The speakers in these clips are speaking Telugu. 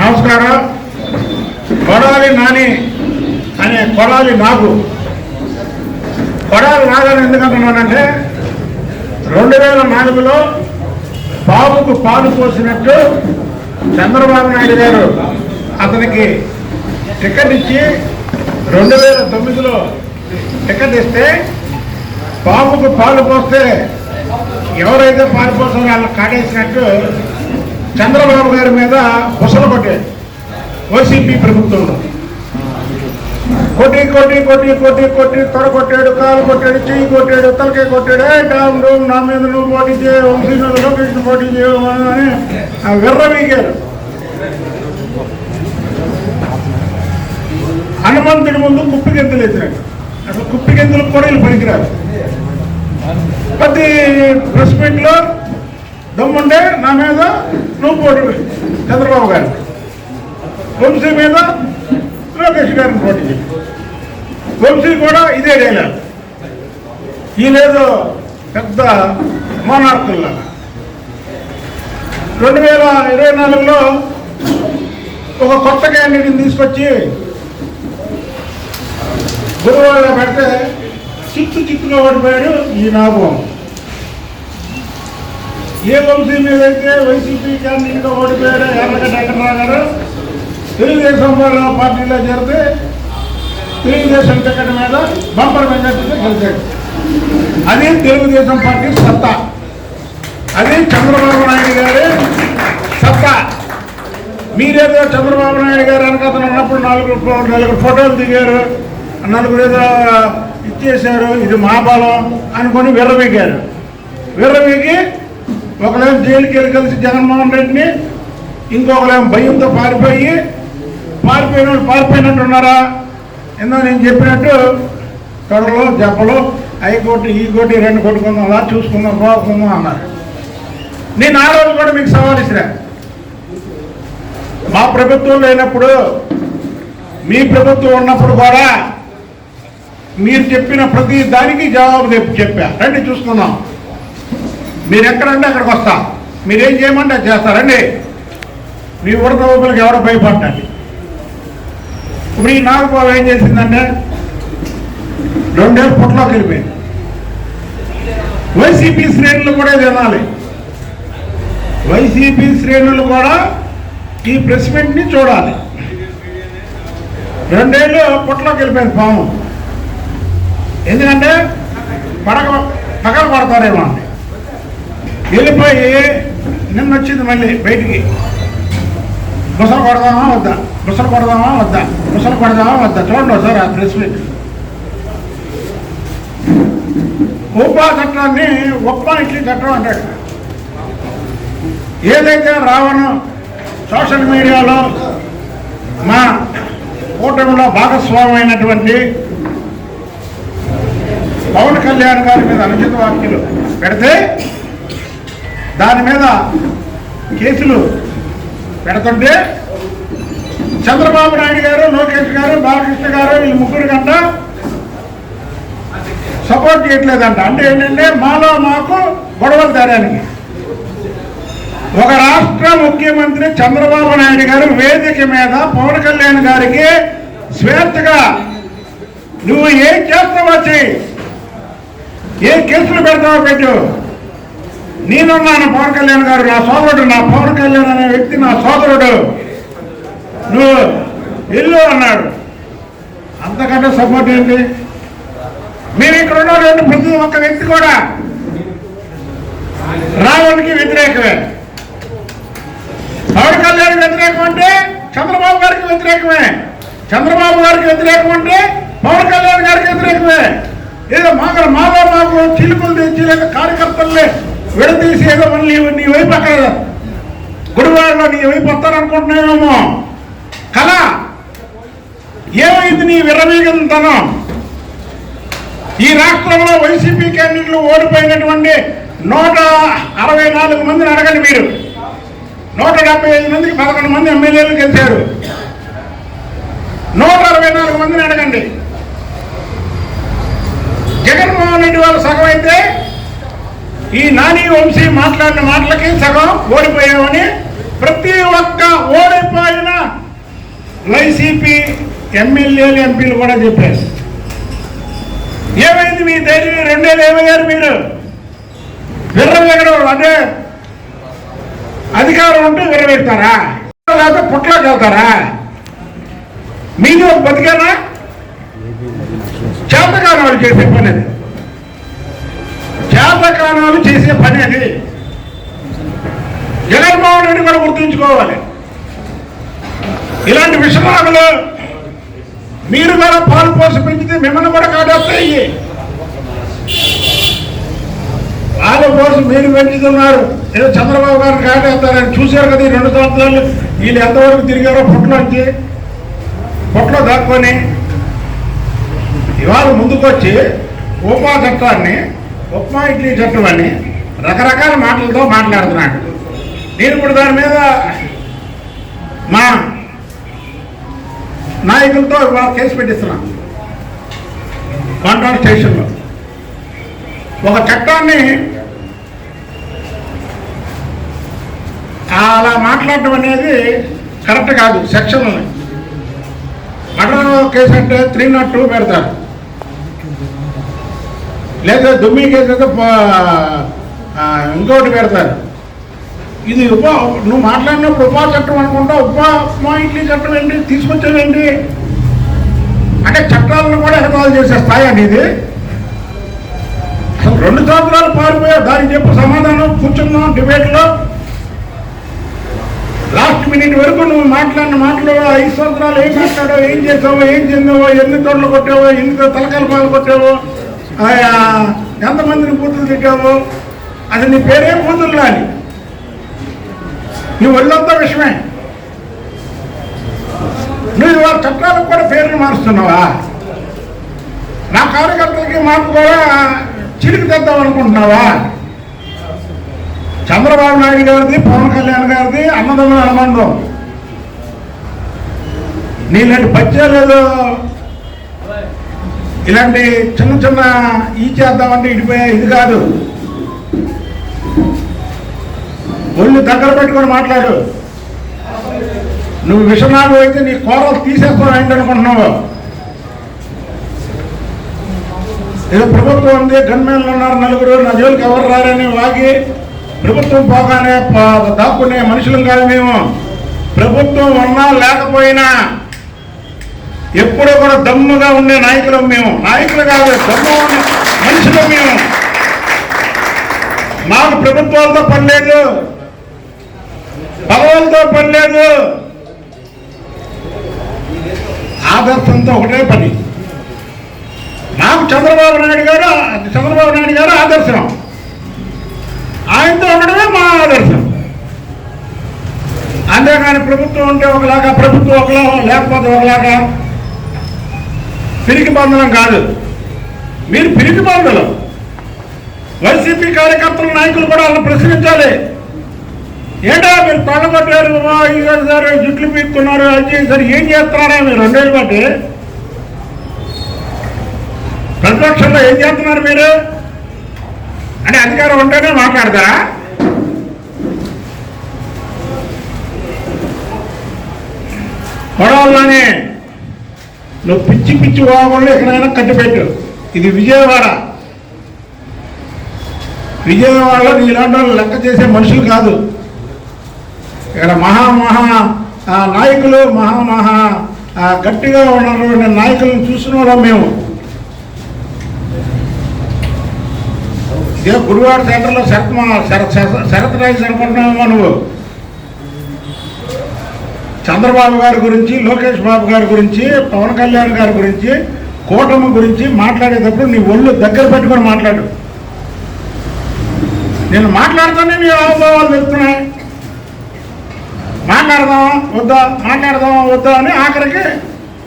నమస్కారం. కొడాలి నాని అనే కొడాలి నాగు. కొడాలి నాగని ఎందుకంటున్నానంటే 2004లో బాబుకు పాలు పోసినట్టు చంద్రబాబు నాయుడు గారు అతనికి టికెట్ ఇచ్చి 2009లో టికెట్ ఇస్తే బాబుకు పాలు పోస్తే ఎవరైతే పాలు పోసారో వాళ్ళని కాటేసినట్టు చంద్రబాబు గారి మీద బుసలు కొట్టాడు వైసీపీ ప్రభుత్వంలో. కొట్టి కొట్టి కొట్టి కొట్టి కొట్టి తొడ కొట్టాడు, కాలు కొట్టాడు, చెయ్యి కొట్టాడు, తలకాయ కొట్టాడు. డామ్ డోమ్ నా మీద నువ్వు పోటీ చేయవు, వంశీ మీద లోకేష్ పోటీ చేయవు అని విర్రవీగారు. హనుమంతుడి ముందు కుప్పిగెంతులు ఎత్తినట్టు. అసలు కుప్పిగెంతులు కూడా వీళ్ళు పనికిరారు. ప్రతి ప్రెస్ మీట్లో దమ్ముండే నా మీద నువ్వు పోటీ చంద్రబాబు గారు, వంశీ మీద లోకేష్ గారిని పోటీ చేయి. వంశీ కూడా ఇదే డైలాగ్. ఈయనేదో పెద్ద మోనార్కుల్లా. 2024లో ఒక కొత్త క్యాండిడేట్ని తీసుకొచ్చి గురువాళ్ళ పెడితే చిక్కుగా ఓడిపోయాడు ఈ నాగం. ఏ వంశీ మీద అయితే వైసీపీ క్యాండిడేట్గా ఓడిపోయాడు ఎర్రగడ్డ వెంకటరావు గారు తెలుగుదేశం పార్టీలో చేరితే తెలుగుదేశం టికెట్ మీద బంపర్ మెజార్టీతో గెలిచాడు. అది తెలుగుదేశం పార్టీ సత్తా, అది చంద్రబాబు నాయుడు గారి సత్తా. మీరేదో చంద్రబాబు నాయుడు గారు వెనకతను ఉన్నప్పుడు నలుగురు ఫోటోలు దిగారు, నలుగురు ఏదో ఇచ్చేశారు, ఇది మా బలం అనుకొని విర్రవీగారు. విర్రవీగి ఒకలేం జైలుకి వెళ్ళి కలిసి జగన్మోహన్ రెడ్డిని, ఇంకొకలేం భయంతో పారిపోయిన వాళ్ళు పారిపోయినట్టున్నారా. ఏందో నేను చెప్పినట్టు తొడలో జబ్బలు హైకోర్టు ఈ కోటి 2 కొట్టుకుందాం, అలా చూసుకుందాం, పోకుందాం అన్నారు. నేను ఆ రోజు కూడా మీకు సవాల్ ఇచ్చినా. మా ప్రభుత్వం లేనప్పుడు, మీ ప్రభుత్వం ఉన్నప్పుడు కూడా మీరు చెప్పిన ప్రతి దానికి జవాబు చెప్పా. రండి చూసుకుందాం. మీరు ఎక్కడంటే అక్కడికి వస్తా, మీరేం చేయమంటే అది చేస్తారండి. మీ ఉడత ఊపిలకి ఎవడో భయపడ్డండి. ఇప్పుడు ఈ నాగబాబు ఏం చేసిందంటే 2 ఏళ్ళు పుట్టలోకి వెళ్ళిపోయింది. వైసీపీ శ్రేణులు కూడా వినాలి. వైసీపీ శ్రేణులు కూడా ఈ ప్రెస్ మీట్ని చూడాలి. 2 ఏళ్ళు పుట్టలోకి వెళ్ళిపోయింది పాము. ఎందుకంటే పగలు పడతారేమో అండి. వెళ్ళిపోయి నిన్న వచ్చింది మళ్ళీ బయటికి. బుసలు కొడదామా వద్దా, బుసలు కొడదామా వద్దా, బుసలు కొడదామా వద్దా. చూడండి సార్ ఆ ప్రెస్ మీట్. ఉపా చట్టాన్ని ఇట్లీ చట్టం అంటాడు. ఏదైతే రావణ్ సోషల్ మీడియాలో మా కూటమిలో భాగస్వామైనటువంటి పవన్ కళ్యాణ్ గారి మీద అనుచిత వ్యాఖ్యలు పెడితే దాని మీద కేసులు పెడుతుంటే చంద్రబాబు నాయుడు గారు, లోకేష్ గారు, బాలకృష్ణ గారు వీళ్ళు ముగ్గురు కంట సపోర్ట్ చేయట్లేదంట. అంటే ఏంటంటే మాలో మాకు గొడవలు తేడానికి. ఒక రాష్ట్ర ముఖ్యమంత్రి చంద్రబాబు నాయుడు గారు వేదిక మీద పవన్ కళ్యాణ్ గారికి స్వేచ్ఛగా నువ్వు ఏం చేస్తావో చెయ్యి, ఏం కేసులు పెడతావో పెట్టు, నేనున్నాను పవన్ కళ్యాణ్ గారు నా సోదరుడు, నా పవన్ కళ్యాణ్ అనే వ్యక్తి నా సోదరుడు, నువ్వు వెళ్ళు అన్నాడు. అంతకంటే సపోర్ట్ ఏంటి? మీరు ఇక్కడ ఉన్న ప్రతి ఒక్క వ్యక్తి కూడా రావణ్కి వ్యతిరేకమే. పవన్ కళ్యాణ్ వ్యతిరేకం అంటే చంద్రబాబు గారికి వ్యతిరేకమే, చంద్రబాబు గారికి వ్యతిరేకం అంటే పవన్ కళ్యాణ్ గారికి వ్యతిరేకమే. ఏదో మాలో మాకు చిలుకలు తెచ్చి లేదా కార్యకర్తల్ని విడదీసి ఏదో మళ్ళీ నీ వైపు అక్కడ గుడివాడలో నీ వైపు వస్తారనుకుంటున్నామేమో. కళ ఏమైంది నీ విర్రవీగంతనం? ఈ రాష్ట్రంలో వైసీపీ క్యాండిడేట్లు ఓడిపోయినటువంటి 164 మందిని అడగండి. మీరు 175 మందికి 11 మంది ఎమ్మెల్యేలు గెలిచారు. 164 మందిని అడగండి. జగన్మోహన్ రెడ్డి వాళ్ళు సగం అయితే ఈ నాని వంశీ మాట్లాడిన మాటలకి సగం ఓడిపోయామని ప్రతి ఒక్క ఓడిపోయిన వైసీపీ ఎమ్మెల్యేలు ఎంపీలు కూడా చెప్పారు. ఏమైంది మీ ధైర్యం? 2 ఏళ్ళు ఏమయ్యారు మీరు? విర్రవేగడం అంటే అధికారం ఉంటే విర్రవేగుతారా? లేకపోతే పుట్లోకి వెళ్తారా? మీది ఒక బతికేనా? చేతకానాలు చేసే పని అది. చేతకానాలు చేసే పని అది. జగన్మోహన్ రెడ్డి కూడా గుర్తుంచుకోవాలి. ఇలాంటి విషమాలు మీరు కూడా పాలు పోసి పెంచితే మిమ్మల్ని కూడా కాటేస్తాయి. పాలు పోసి మీరు పెంచుతున్నారు, ఏదో చంద్రబాబు గారిని కాటేస్తారని చూశారు కదా. 2 సంవత్సరాలు వీళ్ళు ఎంతవరకు తిరిగారో పొట్లోంచి, పొట్లో దాక్కొని ఇవాళ ముందుకొచ్చి ఉపమా చట్టాన్ని, ఉప్మా ఇడ్లీ చట్టం అని రకరకాల మాటలతో మాట్లాడుతున్నాడు. నేను ఇప్పుడు దాని మీద మా నాయకులతో ఇవాళ కేసు పెట్టిస్తున్నాను కాంట్రాక్ట్ స్టేషన్లో. ఒక చట్టాన్ని అలా మాట్లాడటం అనేది కరెక్ట్ కాదు. సెక్షన్లని మర్డర్ కేసు అంటే 302 పెడతారు, లేదా దుమ్మి కేసు అయితే ఇంకోటి పెడతారు. ఇది నువ్వు మాట్లాడినప్పుడు ఉపా చట్టం అనుకుంటా, ఉప్మా ఇడ్లీ చట్టం ఏంటి తీసుకొచ్చావేంటి అంటే చట్టాలను కూడా ఎగతాళి చేసే స్థాయి అనేది. అసలు 2 సంవత్సరాలు పారిపోయావు, దానికి చెప్పు సమాధానం. కూర్చున్నాం డిబేట్లో, లాస్ట్ మినిట్ వరకు నువ్వు మాట్లాడిన మాటలు 5 సంవత్సరాలు ఏం మాట్లాడావు, ఏం చేసావో, ఏం చెందావో, ఎన్ని తోటలు కొట్టావో, ఎన్ని తలకాయలు పాలు కొట్టావో, ఎంతమందిని కూతురు తిట్టావో, అసలు నీ పేరేం కూతురులా అని నీ ఒళ్ళంతా విషయమే. నువ్వు ఇవాళ చట్టాలకు కూడా పేర్లు మారుస్తున్నావా? నా కార్యకర్తలకి మాకు కూడా చిరుకు తెద్దాం అనుకుంటున్నావా? చంద్రబాబు నాయుడు గారిది, పవన్ కళ్యాణ్ గారిది అన్నదమ్ముల అనుబంధం. నీలాంటి బచ్చాలు ఇలాంటి చిన్న చిన్న ఈ చేద్దామంటే ఇడిపోయా ఇది కాదు. ఒళ్ళు దగ్గర పెట్టుకొని మాట్లాడు. నువ్వు విషనాలు అయితే నీ కూరలు తీసేస్తావు ఏంటనుకుంటున్నావు? ఏదో ప్రభుత్వం ఉంది, గన్మెన్లు ఉన్నారు 4 నా జోలికి ఎవరు రారని వాగి ప్రభుత్వం పోగానే దాక్కునే మనుషులం కాదు మేము. ప్రభుత్వం ఉన్నా లేకపోయినా ఎప్పుడూ కూడా దమ్ముగా ఉండే నాయకులం మేము. నాయకులు కాదు, దమ్ము ఉండే మనుషులం మేము. మాకు ప్రభుత్వాలతో పని లేదు, పదవులతో పని లేదు. ఆదర్శంతో ఒకటే పని. నాకు చంద్రబాబు నాయుడు గారు ఆదర్శం. ఆయనతో ఉండడమే మా ఆదర్శం. అంతేగాని ప్రభుత్వం ఉంటే ఒకలాగా, ప్రభుత్వం ఒకలాగా, లేకపోతే ఒకలాగా పిరికి బంధనం కాదు. మీరు పిరికి బంధులు. వైసీపీ కార్యకర్తల నాయకులు కూడా వాళ్ళని ప్రశ్నించాలి. ఏంటో మీరు తొడగొట్టారు, సార్ జుట్లు పీక్కున్నారు, అది చేశారు, ఏం చేస్తున్నారా మీరు 2 ఏళ్ళు బట్టి? ప్రతిపక్షంలో ఏం చేస్తున్నారు మీరు? అంటే అధికారం ఉంటేనే మాట్లాడతారా? గొడవల్లోనే నువ్వు పిచ్చి పిచ్చి వాగుళ్ళు ఎక్కడైనా కట్టిపెట్టు. ఇది విజయవాడలో నీలాంటి వాళ్ళు లెక్క చేసే మనుషులు కాదు. ఇక్కడ మహా నాయకులు, గట్టిగా ఉన్నటువంటి నాయకులను చూసిన వాళ్ళం మేము. ఇదే గుడివాడ సెంటర్లో శరత్ రైస్ అనుకుంటున్నామా నువ్వు? చంద్రబాబు గారి గురించి, లోకేష్ బాబు గారి గురించి, పవన్ కళ్యాణ్ గారి గురించి, కూటమి గురించి మాట్లాడేటప్పుడు నీ ఒళ్ళు దగ్గర పెట్టుకొని మాట్లాడు. నేను మాట్లాడుతూనే నీ హావభావాలు తెలుస్తున్నాయి. మాట్లాడదామా వద్దా అని ఆఖరికి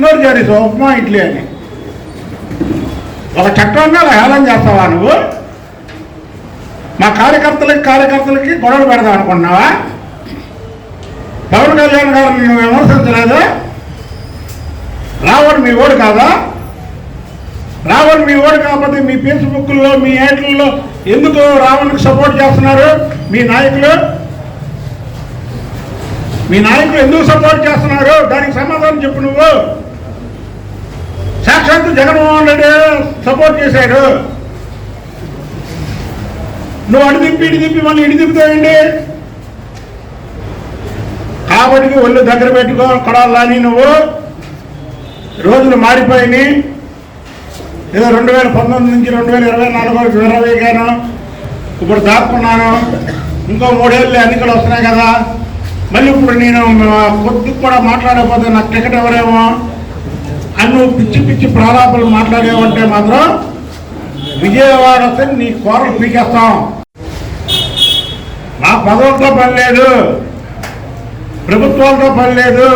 నోరు జారీసావు ఉప్మా ఇడ్లీ అని. ఒక చట్టాన్ని అలా హేళన చేస్తావా నువ్వు? మా కార్యకర్తలకి గొడవలు పెడదాం అనుకుంటున్నావా? పవన్ కళ్యాణ్ గారిని నువ్వు విమర్శించలేదు? రావణ్ మీ ఓడు కాదా? రావణ్ మీ ఓడు కాకపోతే మీ ఫేస్బుక్లో, మీ యాడ్లలో ఎందుకు రావణ్కి సపోర్ట్ చేస్తున్నారు? మీ నాయకులు ఎందుకు సపోర్ట్ చేస్తున్నారు? దానికి సమాధానం అని చెప్పు. నువ్వు సాక్షాత్తు జగన్మోహన్ రెడ్డి సపోర్ట్ చేశాడు. నువ్వు అడి తిప్పి ఇడి తిప్పి మళ్ళీ ఇడి తిప్పుతావండి. కాబట్టి ఒళ్ళు దగ్గర పెట్టుకో కొడాలని. నువ్వు రోజులు మారిపోయినాయి. ఏదో 2019 నుంచి 2024 విరవేగాను, ఇప్పుడు దాక్కున్నాను, ఇంకో 3 ఏళ్ళు ఎన్నికలు వస్తున్నాయి కదా, మళ్ళీ ఇప్పుడు నేను కొద్దిగా కూడా మాట్లాడకపోతే నాకు టికెట్ ఎవరేమో అని నువ్వు పిచ్చి పిచ్చి ప్రాలాపాలు మాట్లాడేవంటే మాత్రం విజయవాడ వస్తే నీ కూరలు పీకేస్తాం. నా పదవులతో పని లేదు, ప్రభుత్వాలతో పని లేదు,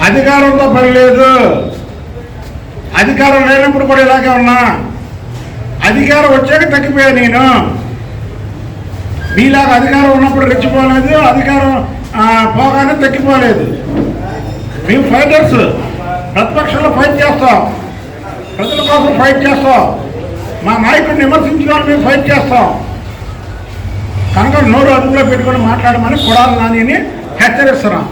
అధికారంతో పని లేదు. అధికారం లేనప్పుడు కూడా ఇలాగే ఉన్నా. అధికారం వచ్చాక తగ్గిపోయా నేను. మీలాగా అధికారం ఉన్నప్పుడు రెచ్చిపోలేదు, అధికారం పోగానే తగ్గిపోలేదు. మేము ఫైటర్స్, ప్రతిపక్షంలో ఫైట్ చేస్తాం, ప్రజల కోసం ఫైట్ చేస్తాం, మా నాయకుడిని విమర్శించుకొని మేము ఫైట్ చేస్తాం. కనుక నోరు అదుపులో పెట్టుకొని మాట్లాడమని కొడాలి నాని హెచ్చరిస్తున్నాం.